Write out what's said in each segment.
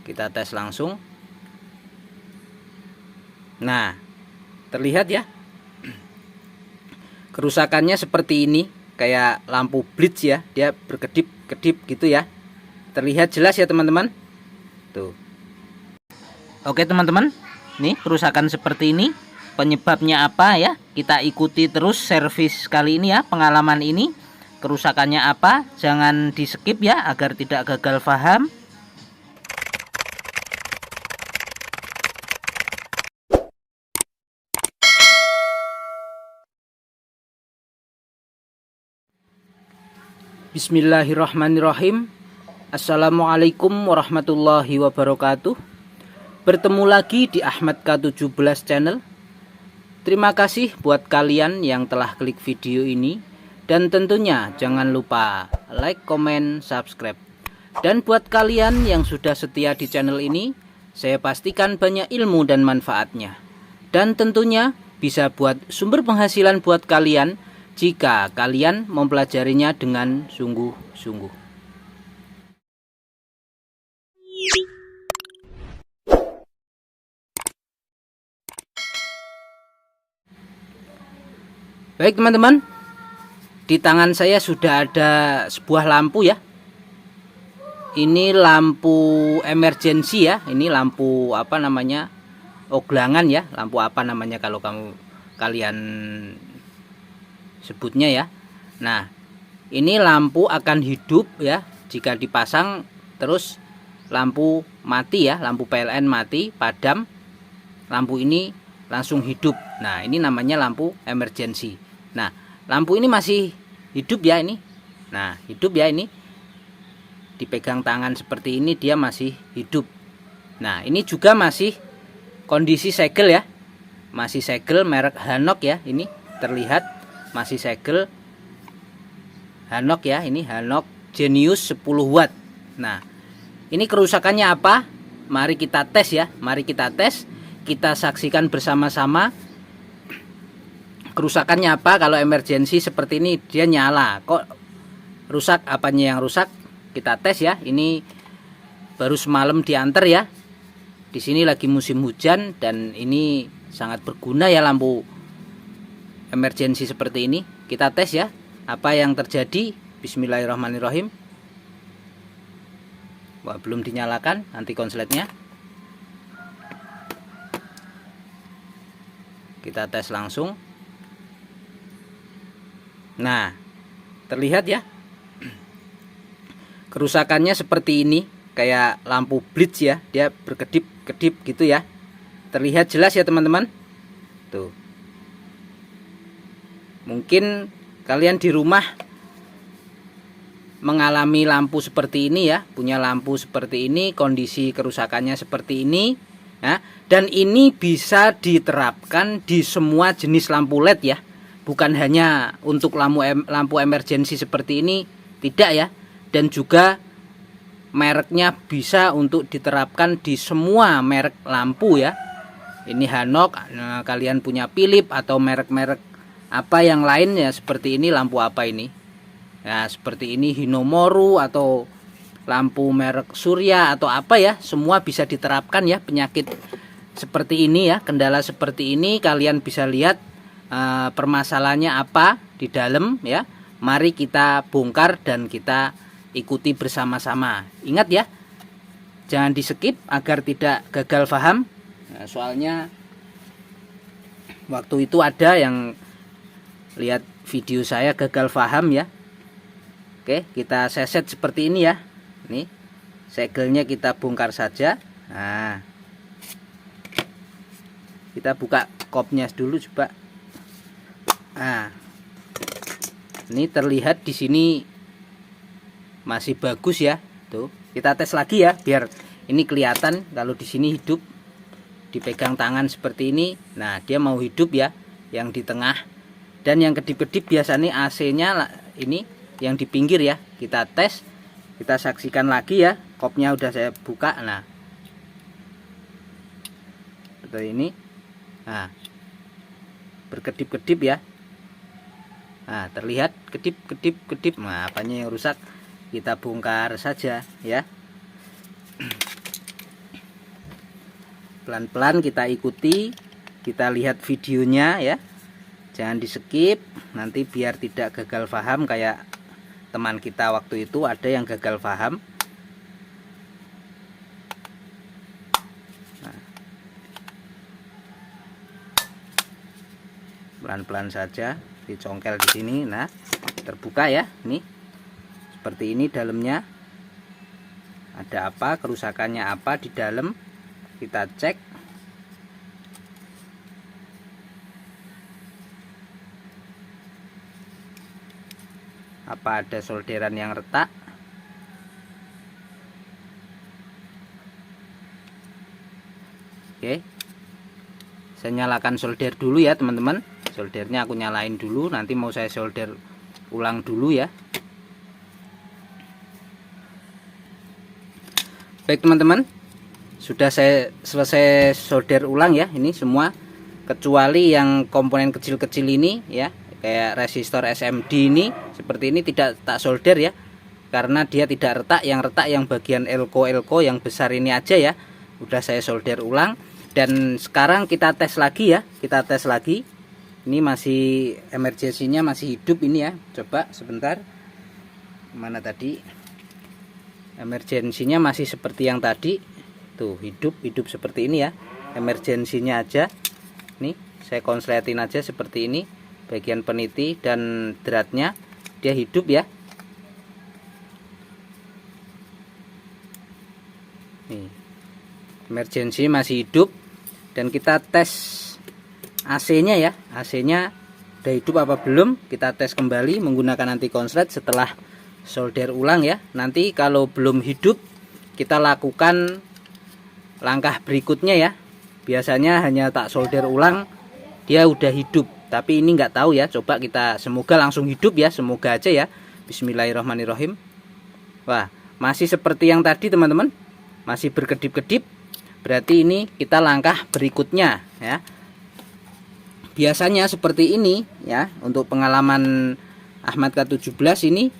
Kita tes langsung. Nah, terlihat ya, kerusakannya seperti ini, kayak lampu blitz ya, dia berkedip-kedip gitu ya. Terlihat jelas ya teman-teman. Tuh. Oke teman-teman, nih kerusakan seperti ini. Penyebabnya apa ya? Kita ikuti terus servis kali ini ya, pengalaman ini. Kerusakannya apa? Jangan di skip ya, agar tidak gagal paham. Bismillahirrahmanirrahim. Assalamualaikum warahmatullahi wabarakatuh. Bertemu lagi di Ahmad K17 channel. Terima kasih buat kalian yang telah klik video ini. Dan tentunya jangan lupa like, comment, subscribe. Dan buat kalian yang sudah setia di channel ini, saya pastikan banyak ilmu dan manfaatnya. Dan tentunya bisa buat sumber penghasilan buat kalian jika kalian mempelajarinya dengan sungguh-sungguh. Baik teman-teman, di tangan saya sudah ada sebuah lampu ya. Ini lampu emergency ya. Ini lampu apa namanya? Oglangan ya. Lampu apa namanya kalau kalian sebutnya ya. Nah, ini lampu akan hidup ya jika dipasang terus lampu mati ya, lampu PLN mati, padam, lampu ini langsung hidup. Nah, ini namanya lampu emergency. Nah, lampu ini masih hidup ya ini. Nah, hidup ya ini. Dipegang tangan seperti ini dia masih hidup. Nah, ini juga masih kondisi segel ya. Masih segel merek Hanok ya, ini terlihat masih segel Hanok ya, ini Hanok Genius 10 watt. Nah, ini kerusakannya apa? Mari kita tes ya, mari kita tes. Kita saksikan bersama-sama kerusakannya apa. Kalau emergency seperti ini dia nyala, kok rusak, apanya yang rusak? Kita tes ya. Ini baru semalam diantar ya. Di sini lagi musim hujan dan ini sangat berguna ya lampu emergency seperti ini. Kita tes ya apa yang terjadi. Bismillahirrahmanirrahim. Wah, belum dinyalakan anti konsletnya. Kita tes langsung. Nah, terlihat ya, kerusakannya seperti ini, kayak lampu blitz ya, dia berkedip-kedip gitu ya. Terlihat jelas ya teman-teman. Tuh. Mungkin kalian di rumah mengalami lampu seperti ini ya, punya lampu seperti ini, kondisi kerusakannya seperti ini ya. Dan ini bisa diterapkan di semua jenis lampu LED ya, bukan hanya untuk lampu emergency seperti ini, tidak ya. Dan juga mereknya bisa untuk diterapkan di semua merek lampu ya. Ini Hanok, nah, kalian punya Philips atau merek-merek apa yang lain ya, seperti ini lampu apa ini ya, seperti ini Hinomoru atau lampu merek Surya atau apa ya, semua bisa diterapkan ya. Penyakit seperti ini ya, kendala seperti ini kalian bisa lihat permasalahannya apa di dalam ya. Mari kita bongkar dan kita ikuti bersama-sama. Ingat ya, jangan di skip agar tidak gagal paham. Nah, soalnya waktu itu ada yang lihat video saya gagal paham ya. Oke, kita seset seperti ini ya. Nih, segelnya kita bongkar saja. Nah, kita buka kopnya dulu coba. Nah, ini terlihat di sini masih bagus ya. Tuh, kita tes lagi ya biar ini kelihatan kalau di sini hidup. Dipegang tangan seperti ini. Nah, dia mau hidup ya, yang di tengah. Dan yang kedip-kedip biasanya AC-nya ini yang di pinggir ya. Kita tes, kita saksikan lagi ya. Kopnya udah saya buka. Nah, seperti ini. Nah, berkedip-kedip ya. Nah, terlihat kedip-kedip. Nah, apanya yang rusak? Kita bongkar saja ya. pelan-pelan kita ikuti, kita lihat videonya ya, jangan di skip nanti biar tidak gagal paham kayak teman kita waktu itu ada yang gagal paham. Pelan-pelan saja dicongkel di sini. Nah, terbuka ya, ini seperti ini dalamnya. Ada apa, kerusakannya apa di dalam, kita cek. Apa ada solderan yang retak. Oke, saya nyalakan solder dulu ya teman-teman. Soldernya aku nyalain dulu, nanti mau saya solder ulang dulu ya. Baik teman-teman, sudah saya selesai solder ulang ya, ini semua kecuali yang komponen kecil-kecil ini ya, kayak resistor SMD ini seperti ini tidak tak solder ya, karena dia tidak retak. Yang retak yang bagian elko yang besar ini aja ya, udah saya solder ulang. Dan sekarang kita tes lagi ya, kita tes lagi. Ini masih emergensinya masih hidup ini ya, coba sebentar, mana tadi emergensinya masih seperti yang tadi tuh, hidup seperti ini ya, emergensinya aja. Nih saya konsletin aja seperti ini, bagian peniti dan dratnya dia hidup ya. Nih emergensi masih hidup. Dan kita tes AC nya ya, AC nya udah hidup apa belum, kita tes kembali menggunakan anti konslet setelah solder ulang ya. Nanti kalau belum hidup kita lakukan langkah berikutnya ya. Biasanya hanya tak solder ulang dia udah hidup, tapi ini nggak tahu ya, coba kita semoga langsung hidup ya, semoga aja ya. Bismillahirrahmanirrahim. Wah, masih seperti yang tadi teman-teman, masih berkedip-kedip, berarti ini kita langkah berikutnya ya. Biasanya seperti ini ya, untuk pengalaman Ahmad K17 ini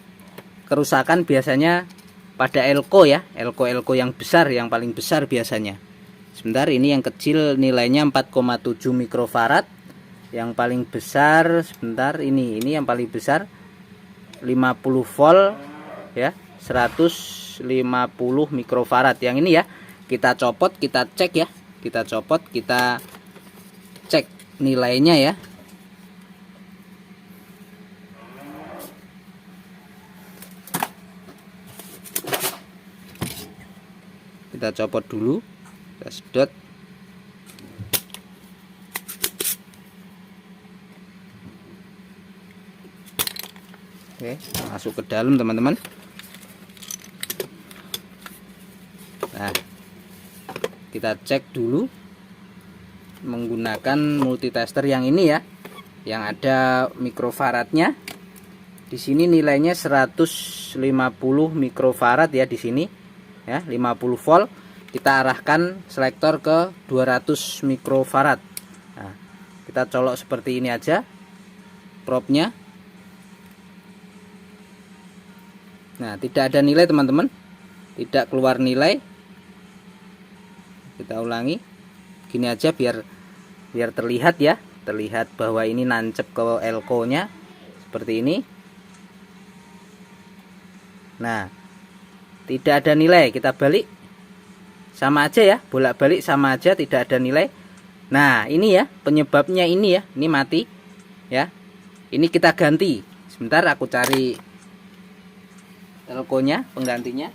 kerusakan biasanya pada elko ya, elko yang besar, yang paling besar biasanya. Sebentar, ini yang kecil nilainya 4,7 mikrofarad. Yang paling besar sebentar, ini yang paling besar 50 volt ya, 150 mikrofarad. Yang ini ya, kita copot, kita cek ya, kita copot, kita cek nilainya ya. Kita copot dulu, kita sedot. Oke, masuk ke dalam teman-teman. Nah, kita cek dulu menggunakan multitester yang ini ya, yang ada mikrofaradnya. Di sini nilainya 150 mikrofarad ya, di sini ya, 50 volt. Kita arahkan selektor ke 200 mikrofarad. Nah, kita colok seperti ini aja probnya. Nah, tidak ada nilai teman-teman, tidak keluar nilai. Kita ulangi gini aja biar terlihat ya, terlihat bahwa ini nancep ke elko nya seperti ini. Nah, tidak ada nilai, kita balik sama aja ya, bolak-balik sama aja, tidak ada nilai. Nah, ini ya penyebabnya, ini ya, ini mati ya. Ini kita ganti. Sebentar, aku cari elko nya, penggantinya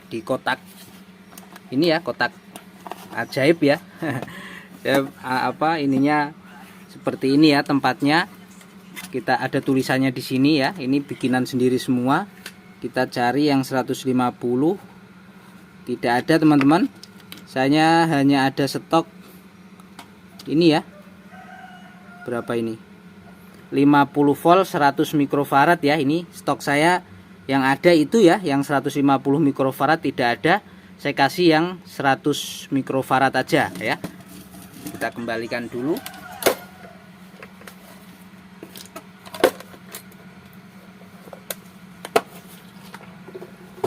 di kotak ini ya, kotak ajaib ya. Apa ininya seperti ini ya tempatnya. Kita ada tulisannya di sini ya. Ini bikinan sendiri semua. Kita cari yang 150. Tidak ada teman-teman. Saya hanya ada stok ini ya. Berapa ini? 50 volt 100 mikrofarad ya. Ini stok saya yang ada itu ya, yang 150 mikrofarad tidak ada. Saya kasih yang 100 mikrofarad aja ya. Kita kembalikan dulu.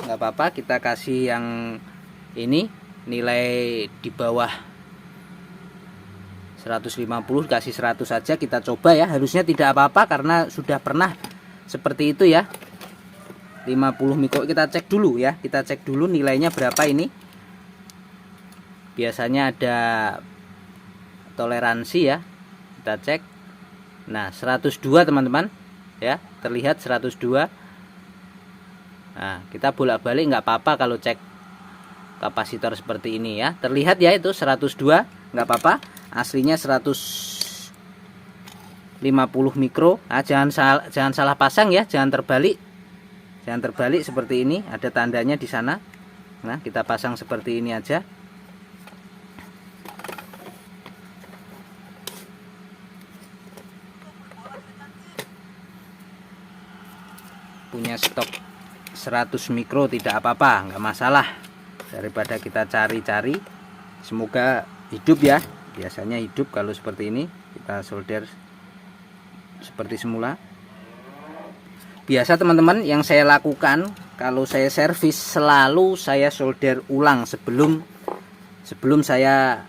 Nggak apa-apa, kita kasih yang ini nilai di bawah 150, kasih 100 saja, kita coba ya. Harusnya tidak apa-apa karena sudah pernah seperti itu ya. 50 mikro kita cek dulu ya, kita cek dulu nilainya berapa ini. Biasanya ada toleransi ya, kita cek. Nah 102 teman-teman ya, terlihat 102. Nah kita bolak-balik nggak apa-apa kalau cek kapasitor seperti ini ya. Terlihat ya itu 102, nggak apa-apa. Aslinya 150 mikro. Nah, jangan salah pasang ya, jangan terbalik. Jangan terbalik seperti ini, ada tandanya di sana. Nah kita pasang seperti ini aja. Punya stok 100 mikro tidak apa-apa, nggak masalah. Daripada kita cari-cari, semoga hidup ya. Biasanya hidup kalau seperti ini. Kita solder seperti semula. Biasa teman-teman yang saya lakukan kalau saya servis, selalu saya solder ulang sebelum saya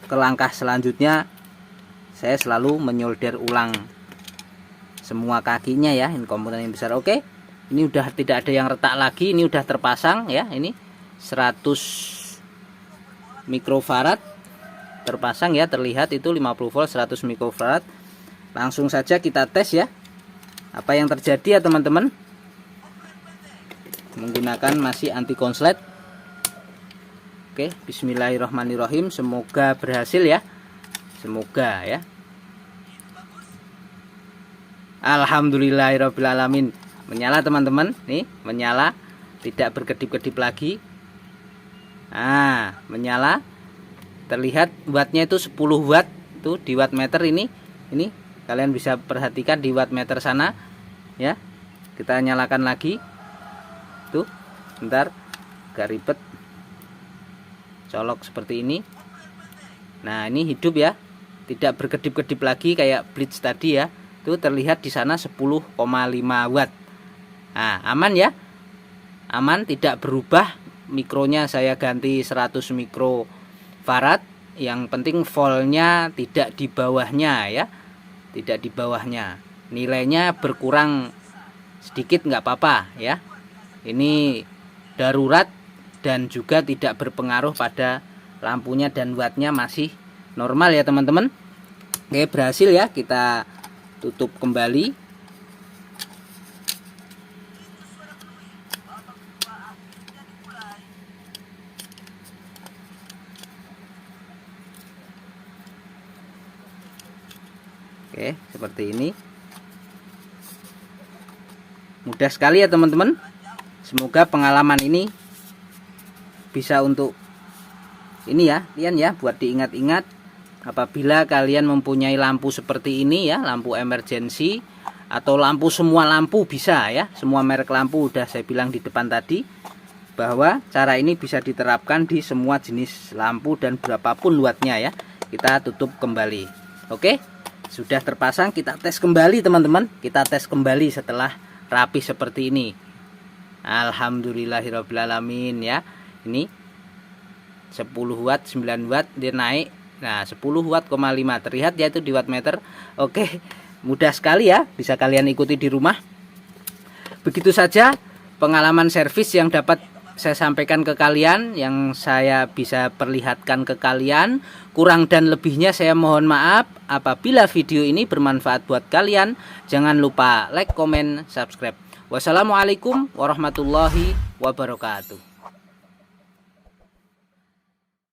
ke langkah selanjutnya. Saya selalu menyolder ulang semua kakinya ya, ini komponen yang besar. Oke, ini udah tidak ada yang retak lagi, ini udah terpasang ya. Ini 100 mikrofarad terpasang ya, terlihat itu 50 volt 100 mikrofarad. Langsung saja kita tes ya, apa yang terjadi ya teman-teman. Menggunakan masih anti konslet. Oke, bismillahirrahmanirrahim, semoga berhasil ya, semoga ya. Alhamdulillahirrabbilalamin. Menyala teman-teman, nih menyala, tidak berkedip-kedip lagi. Nah menyala, terlihat wattnya itu 10 watt tuh di wattmeter ini kalian bisa perhatikan di wattmeter sana ya. Kita nyalakan lagi tuh, bentar, agak ribet, colok seperti ini. Nah ini hidup ya, tidak berkedip-kedip lagi kayak blitz tadi ya. Itu terlihat di sana 10,5 watt. Nah aman ya, aman, tidak berubah. Mikronya saya ganti 100 mikrofarad. Yang penting voltnya tidak di bawahnya ya, tidak di bawahnya. Nilainya berkurang sedikit nggak apa-apa ya. Ini darurat dan juga tidak berpengaruh pada lampunya, dan wattnya masih normal ya teman-teman. Oke, berhasil ya, kita tutup kembali. Oke, seperti ini. Mudah sekali ya teman-teman. Semoga pengalaman ini bisa untuk ini ya, kalian ya, buat diingat-ingat. Apabila kalian mempunyai lampu seperti ini ya, lampu emergency atau lampu, semua lampu bisa ya, semua merek lampu udah saya bilang di depan tadi, bahwa cara ini bisa diterapkan di semua jenis lampu dan berapapun wattnya ya. Kita tutup kembali. Oke, sudah terpasang, kita tes kembali teman-teman. Kita tes kembali setelah rapi seperti ini. Alhamdulillahirrabbilalamin ya. Ini 10 watt, 9 watt dia naik. Nah 10 watt, 5 terlihat ya itu di wattmeter. Oke, mudah sekali ya, bisa kalian ikuti di rumah. Begitu saja pengalaman servis yang dapat saya sampaikan ke kalian, yang saya bisa perlihatkan ke kalian. Kurang dan lebihnya saya mohon maaf. Apabila video ini bermanfaat buat kalian, jangan lupa like, komen, subscribe. Wassalamualaikum warahmatullahi wabarakatuh.